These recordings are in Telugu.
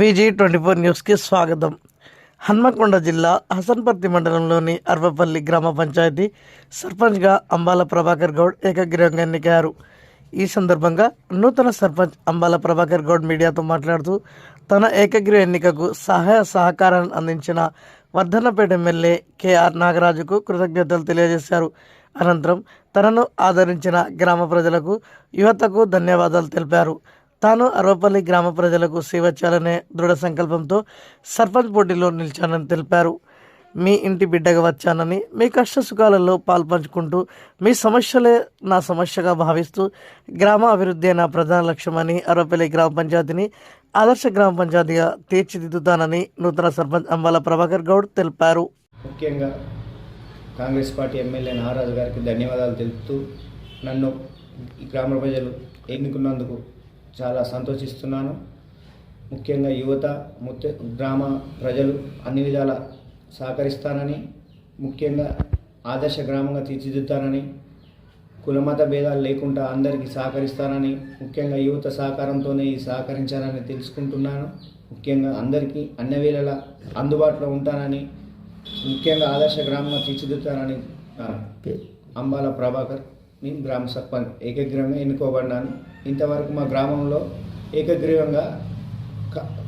VG24 న్యూస్కి స్వాగతం. హన్మకొండ జిల్లా హసన్పర్తి మండలంలోని అర్వపల్లి గ్రామ పంచాయతీ సర్పంచ్గా అంబాల ప్రభాకర్ గౌడ్ ఏకగ్రీవంగా ఎన్నికయ్యారు. ఈ సందర్భంగా నూతన సర్పంచ్ అంబాల ప్రభాకర్ గౌడ్ మీడియాతో మాట్లాడుతూ తన ఏకగ్రీవ ఎన్నికకు సహాయ సహకారాన్ని అందించిన వర్ధన్నపేట ఎమ్మెల్యే KR నాగరాజుకు కృతజ్ఞతలు తెలియజేశారు. అనంతరం తనను ఆదరించిన గ్రామ ప్రజలకు, యువతకు ధన్యవాదాలు తెలిపారు. తాను అర్వపల్లి గ్రామ ప్రజలకు సేవ చేయాలనే దృఢ సంకల్పంతో సర్పంచ్ పోటీలో నిలిచానని తెలిపారు. మీ ఇంటి బిడ్డగా వచ్చానని, మీ కష్ట సుఖాలలో పాల్పంచుకుంటూ మీ సమస్యలే నా సమస్యగా భావిస్తూ గ్రామ అభివృద్ధి నా ప్రధాన లక్ష్యమని, అర్వపల్లి గ్రామ పంచాయతీని ఆదర్శ గ్రామ పంచాయతీగా తీర్చిదిద్దుతానని నూతన సర్పంచ్ అంబాల ప్రభాకర్ గౌడ్ తెలిపారు. ముఖ్యంగా కాంగ్రెస్ పార్టీ ఎమ్మెల్యే నాగరాజు గారికి ధన్యవాదాలు తెలుపుతూ నన్ను ఈ గ్రామ ప్రజలు ఎన్నుకున్నందుకు చాలా సంతోషిస్తున్నాను. ముఖ్యంగా యువత, గ్రామ ప్రజలు అన్ని విధాల సహకరిస్తానని, ముఖ్యంగా ఆదర్శ గ్రామంగా తీర్చిదిద్దుతానని, కులమత భేదాలు లేకుండా అందరికీ సహకరిస్తానని, ముఖ్యంగా యువత సహకారంతోనే సహకరించానని తెలుసుకుంటున్నాను. ముఖ్యంగా అందరికీ అన్ని వేళలా అందుబాటులో ఉంటానని, ముఖ్యంగా ఆదర్శ గ్రామంగా తీర్చిదిద్దుతానని అంబాల ప్రభాకర్ నేను గ్రామ సర్పంచ్ ఏకగ్రీవంగా ఎన్నుకోబడ్డాను. ఇంతవరకు మా గ్రామంలో ఏకగ్రీవంగా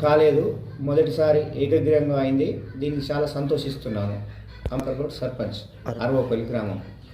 కాలేదు, మొదటిసారి ఏకగ్రీవంగా అయింది. దీనికి చాలా సంతోషిస్తున్నాను. అంబర్గౌడ్ సర్పంచ్, అర్వపల్లి గ్రామం.